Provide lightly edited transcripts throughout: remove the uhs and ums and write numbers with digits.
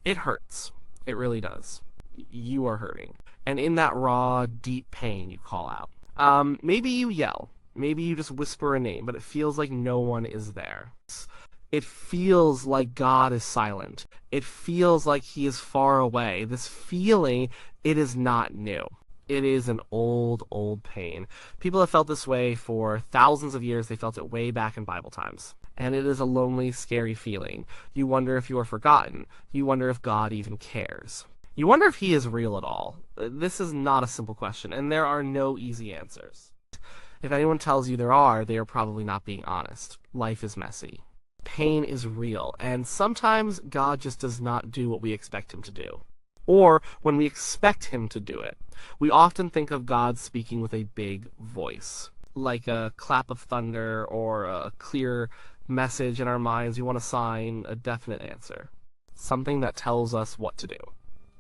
It hurts. It really does. You are hurting. And in that raw, deep pain, you call out. Maybe you yell. Maybe you just whisper a name, but it feels like no one is there. It feels like God is silent. It feels like he is far away. This feeling, it is not new. It is an old, old pain. People have felt this way for thousands of years. They felt it way back in Bible times. And it is a lonely, scary feeling. You wonder if you are forgotten. You wonder if God even cares. You wonder if he is real at all. This is not a simple question, and there are no easy answers. If anyone tells you there are, they are probably not being honest. Life is messy. Pain is real, and sometimes God just does not do what we expect him to do. Or when we expect him to do it, we often think of God speaking with a big voice, like a clap of thunder or a clear message in our minds. We want to sign a definite answer, something that tells us what to do.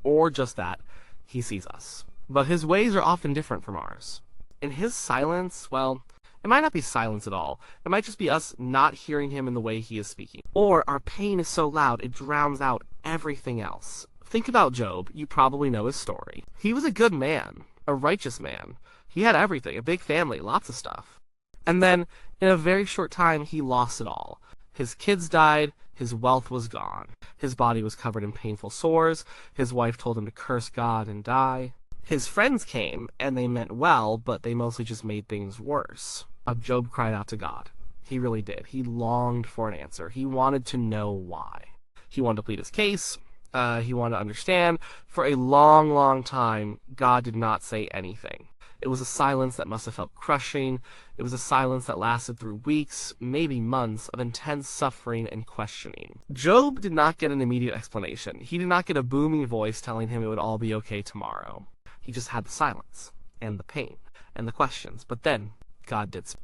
Or just that, he sees us. But his ways are often different from ours. In his silence, well, it might not be silence at all. It might just be us not hearing him in the way he is speaking. Or our pain is so loud it drowns out everything else. Think about Job. You probably know his story. He was a good man, a righteous man. He had everything, a big family, lots of stuff. And then, in a very short time, he lost it all. His kids died, his wealth was gone. His body was covered in painful sores. His wife told him to curse God and die. His friends came, and they meant well, but they mostly just made things worse. Job cried out to God. He really did. He longed for an answer. He wanted to know why. He wanted to plead his case. He wanted to understand. For a long, long time, God did not say anything. It was a silence that must have felt crushing. It was a silence that lasted through weeks, maybe months, of intense suffering and questioning. Job did not get an immediate explanation. He did not get a booming voice telling him it would all be okay tomorrow. He just had the silence, and the pain, and the questions. But then, God did speak.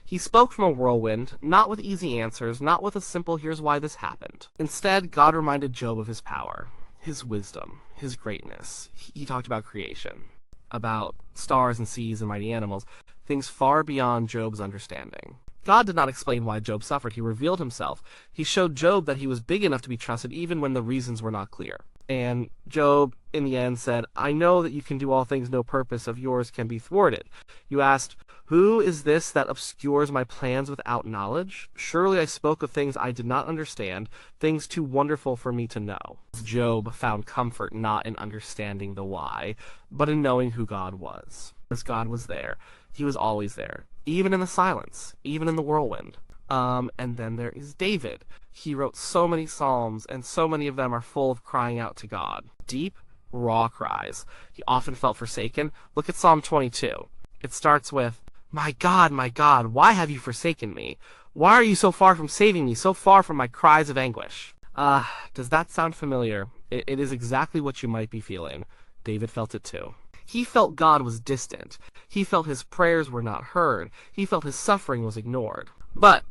He spoke from a whirlwind, not with easy answers, not with a simple here's why this happened. Instead, God reminded Job of his power, his wisdom, his greatness. He talked about creation, about stars and seas and mighty animals, things far beyond Job's understanding. God did not explain why Job suffered. He revealed himself. He showed Job that he was big enough to be trusted even when the reasons were not clear. And Job, in the end, said, I know that you can do all things, no purpose of yours can be thwarted. You asked, who is this that obscures my plans without knowledge? Surely I spoke of things I did not understand, things too wonderful for me to know. Job found comfort not in understanding the why, but in knowing who God was. Because God was there. He was always there, even in the silence, even in the whirlwind. And then there is David. He wrote so many psalms, and so many of them are full of crying out to God. Deep, raw cries. He often felt forsaken. Look at Psalm 22. It starts with, my God, why have you forsaken me? Why are you so far from saving me, so far from my cries of anguish? Does that sound familiar? It is exactly what you might be feeling. David felt it too. He felt God was distant. He felt his prayers were not heard. He felt his suffering was ignored. But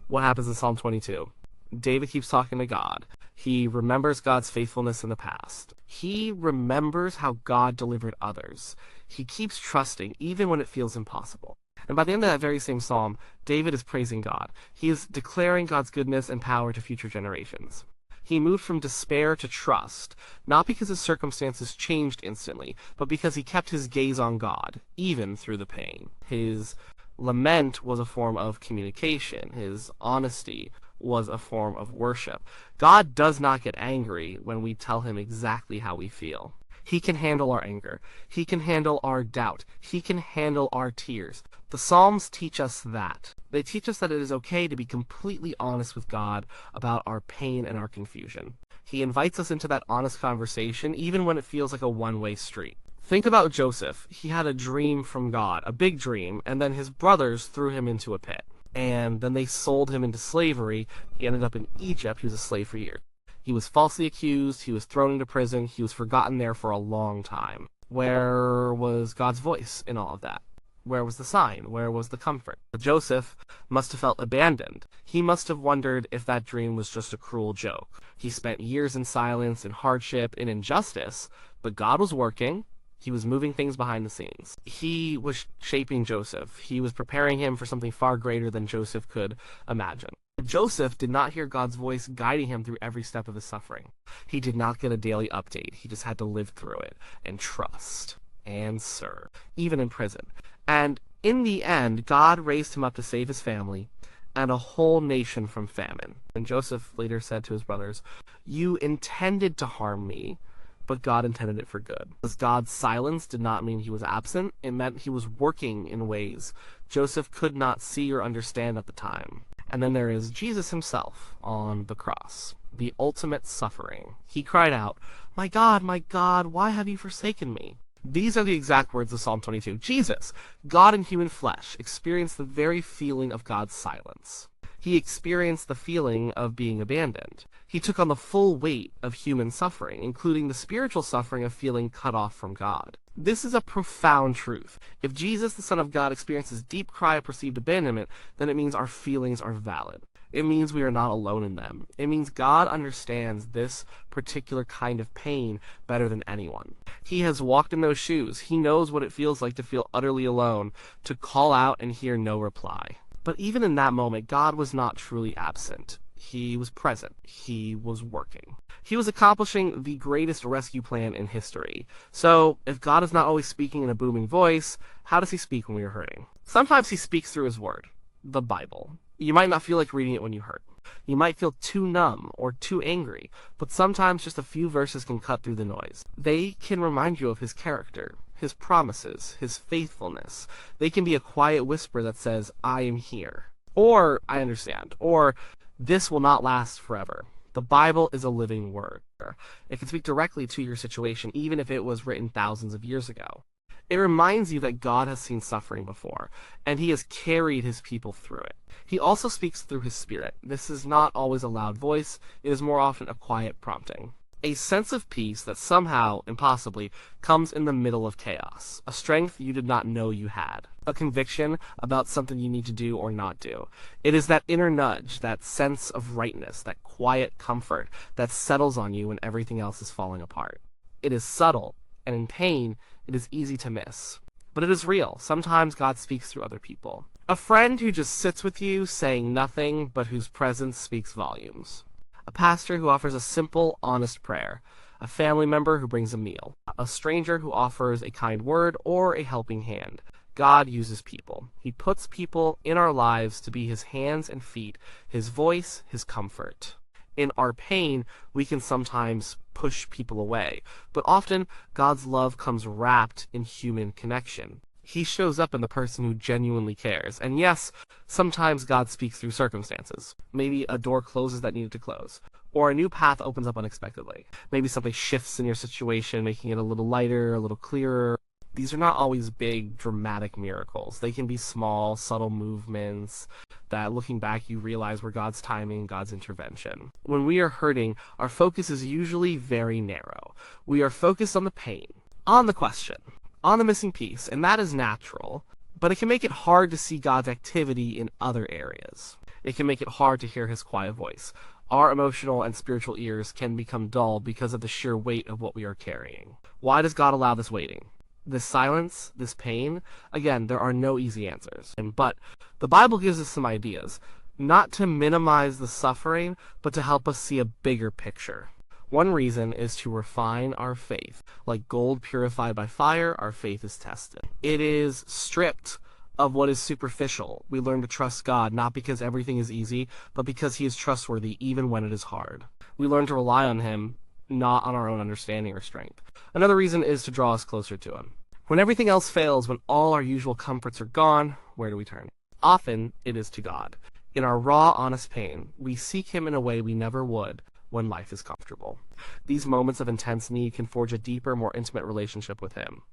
what happens in Psalm 22? David keeps talking to God. He remembers God's faithfulness in the past. He remembers how God delivered others. He keeps trusting, even when it feels impossible. And by the end of that very same psalm, David is praising God. He is declaring God's goodness and power to future generations. He moved from despair to trust, not because his circumstances changed instantly, but because he kept his gaze on God, even through the pain. His lament was a form of communication. His honesty was a form of worship. God does not get angry when we tell him exactly how we feel. He can handle our anger. He can handle our doubt. He can handle our tears. The Psalms teach us that. They teach us that it is okay to be completely honest with God about our pain and our confusion. He invites us into that honest conversation even when it feels like a one-way street. Think about Joseph. He had a dream from God, a big dream, and then his brothers threw him into a pit. And then they sold him into slavery. He ended up in Egypt. He was a slave for years. He was falsely accused. He was thrown into prison. He was forgotten there for a long time. Where was God's voice in all of that? Where was the sign? Where was the comfort? Joseph must have felt abandoned. He must have wondered if that dream was just a cruel joke. He spent years in silence, in hardship, in injustice, but God was working. He was moving things behind the scenes. He was shaping Joseph. He was preparing him for something far greater than Joseph could imagine. Joseph did not hear God's voice guiding him through every step of his suffering. He did not get a daily update. He just had to live through it and trust and serve, even in prison. And in the end, God raised him up to save his family and a whole nation from famine. And Joseph later said to his brothers, "You intended to harm me, but God intended it for good." Because God's silence did not mean he was absent. It meant he was working in ways Joseph could not see or understand at the time. And then there is Jesus himself on the cross, the ultimate suffering. He cried out, my God, why have you forsaken me?" These are the exact words of Psalm 22. Jesus, God in human flesh, experienced the very feeling of God's silence. He experienced the feeling of being abandoned. He took on the full weight of human suffering, including the spiritual suffering of feeling cut off from God. This is a profound truth. If Jesus, the Son of God, experiences deep cry of perceived abandonment, then it means our feelings are valid. It means we are not alone in them. It means God understands this particular kind of pain better than anyone. He has walked in those shoes. He knows what it feels like to feel utterly alone, to call out and hear no reply. But even in that moment, God was not truly absent. He was present. He was working. He was accomplishing the greatest rescue plan in history. So, if God is not always speaking in a booming voice, how does he speak when we are hurting? Sometimes he speaks through his word, the Bible. You might not feel like reading it when you hurt. You might feel too numb or too angry, but sometimes just a few verses can cut through the noise. They can remind you of his character, his promises, his faithfulness. They can be a quiet whisper that says, I am here. Or, I understand. Or, this will not last forever. The Bible is a living word. It can speak directly to your situation, even if it was written thousands of years ago. It reminds you that God has seen suffering before, and he has carried his people through it. He also speaks through his Spirit. This is not always a loud voice. It is more often a quiet prompting. A sense of peace that somehow, impossibly, comes in the middle of chaos. A strength you did not know you had. A conviction about something you need to do or not do. It is that inner nudge, that sense of rightness, that quiet comfort that settles on you when everything else is falling apart. It is subtle, and in pain, it is easy to miss. But it is real. Sometimes God speaks through other people. A friend who just sits with you, saying nothing, but whose presence speaks volumes. A pastor who offers a simple, honest prayer. A family member who brings a meal. A stranger who offers a kind word or a helping hand. God uses people. He puts people in our lives to be his hands and feet, his voice, his comfort. In our pain, we can sometimes push people away, but often God's love comes wrapped in human connection. He shows up in the person who genuinely cares. And yes, sometimes God speaks through circumstances. Maybe a door closes that needed to close, or a new path opens up unexpectedly. Maybe something shifts in your situation, making it a little lighter, a little clearer. These are not always big, dramatic miracles. They can be small, subtle movements that, looking back, you realize were God's timing, God's intervention. When we are hurting, our focus is usually very narrow. We are focused on the pain, on the question, on the missing piece, and that is natural, but it can make it hard to see God's activity in other areas. It can make it hard to hear his quiet voice. Our emotional and spiritual ears can become dull because of the sheer weight of what we are carrying. Why does God allow this waiting? This silence, this pain? Again, there are no easy answers. But the Bible gives us some ideas, not to minimize the suffering, but to help us see a bigger picture. One reason is to refine our faith. Like gold purified by fire, our faith is tested. It is stripped of what is superficial. We learn to trust God, not because everything is easy, but because he is trustworthy even when it is hard. We learn to rely on him, not on our own understanding or strength. Another reason is to draw us closer to him. When everything else fails, when all our usual comforts are gone, where do we turn? Often, it is to God. In our raw, honest pain, we seek him in a way we never would when life is comfortable. These moments of intense need can forge a deeper, more intimate relationship with him.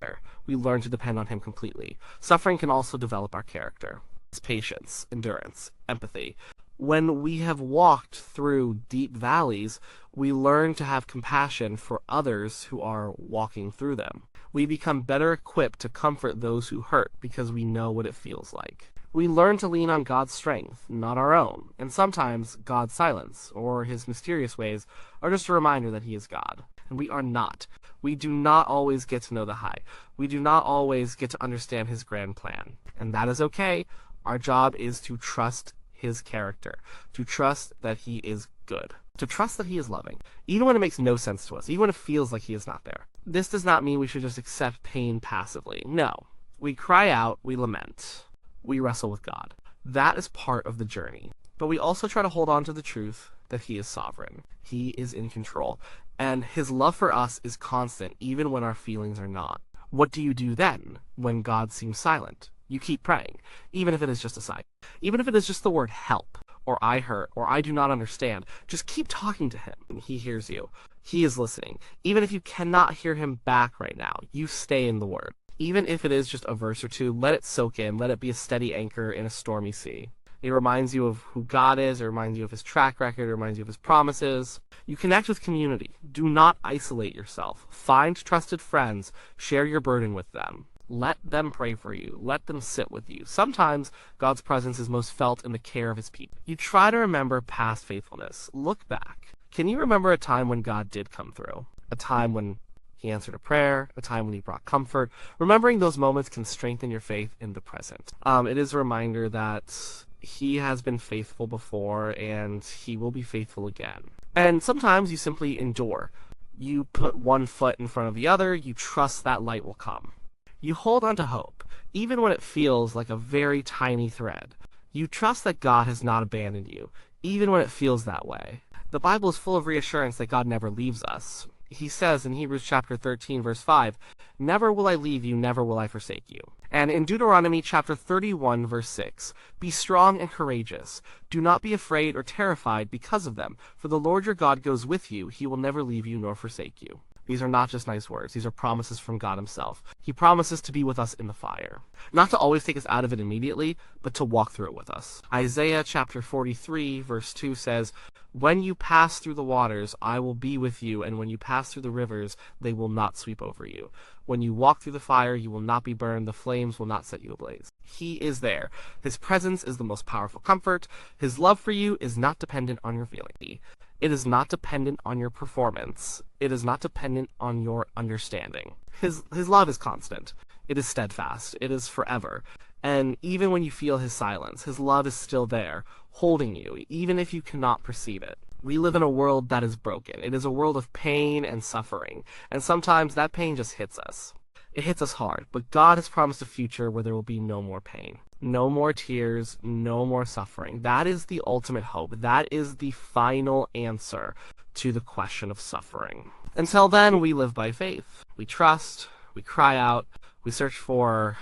We learn to depend on him completely. Suffering can also develop our character. It's patience, endurance, empathy. When we have walked through deep valleys, we learn to have compassion for others who are walking through them. We become better equipped to comfort those who hurt because we know what it feels like. We learn to lean on God's strength, not our own, and sometimes God's silence, or his mysterious ways, are just a reminder that he is God. And we are not. We do not always get to know the high. We do not always get to understand his grand plan. And that is okay. Our job is to trust his character, to trust that he is good, to trust that he is loving, even when it makes no sense to us, even when it feels like he is not there. This does not mean we should just accept pain passively. No. We cry out, we lament, we wrestle with God. That is part of the journey. But we also try to hold on to the truth that he is sovereign. He is in control. And his love for us is constant, even when our feelings are not. What do you do then, when God seems silent? You keep praying, even if it is just a sigh. Even if it is just the word help, or I hurt, or I do not understand. Just keep talking to him. He hears you. He is listening. Even if you cannot hear him back right now, you stay in the word. Even if it is just a verse or two, let it soak in. Let it be a steady anchor in a stormy sea. It reminds you of who God is. It reminds you of his track record. It reminds you of his promises. You connect with community. Do not isolate yourself. Find trusted friends. Share your burden with them. Let them pray for you. Let them sit with you. Sometimes God's presence is most felt in the care of his people. You try to remember past faithfulness. Look back. Can you remember a time when God did come through? A time when he answered a prayer, a time when he brought comfort. Remembering those moments can strengthen your faith in the present. It is a reminder that he has been faithful before and he will be faithful again. And sometimes you simply endure. You put one foot in front of the other. You trust that light will come. You hold on to hope, even when it feels like a very tiny thread. You trust that God has not abandoned you, even when it feels that way. The Bible is full of reassurance that God never leaves us. He says in Hebrews chapter 13, verse 5, "Never will I leave you, never will I forsake you." And in Deuteronomy chapter 31, verse 6, "Be strong and courageous. Do not be afraid or terrified because of them, for the Lord your God goes with you. He will never leave you nor forsake you." These are not just nice words. These are promises from God himself. He promises to be with us in the fire. Not to always take us out of it immediately, but to walk through it with us. Isaiah chapter 43, verse 2 says, "When you pass through the waters, I will be with you, and when you pass through the rivers, they will not sweep over you. When you walk through the fire, you will not be burned. The flames will not set you ablaze." He is there. His presence is the most powerful comfort. His love for you is not dependent on your feeling. It is not dependent on your performance. It is not dependent on your understanding. His love is constant. It is steadfast. It is forever. And even when you feel his silence, his love is still there, holding you, even if you cannot perceive it. We live in a world that is broken. It is a world of pain and suffering. And sometimes that pain just hits us. It hits us hard. But God has promised a future where there will be no more pain. No more tears, no more suffering. That is the ultimate hope. That is the final answer to the question of suffering. Until then, we live by faith. We trust, we cry out, we search for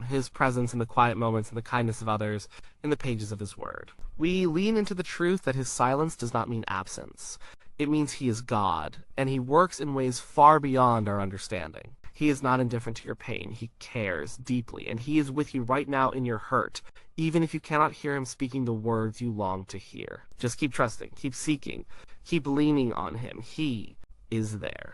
his presence in the quiet moments and the kindness of others in the pages of his word. We lean into the truth that his silence does not mean absence. It means he is God, and he works in ways far beyond our understanding. He is not indifferent to your pain. He cares deeply, and he is with you right now in your hurt, even if you cannot hear him speaking the words you long to hear. Just keep trusting, keep seeking, keep leaning on him. He is there.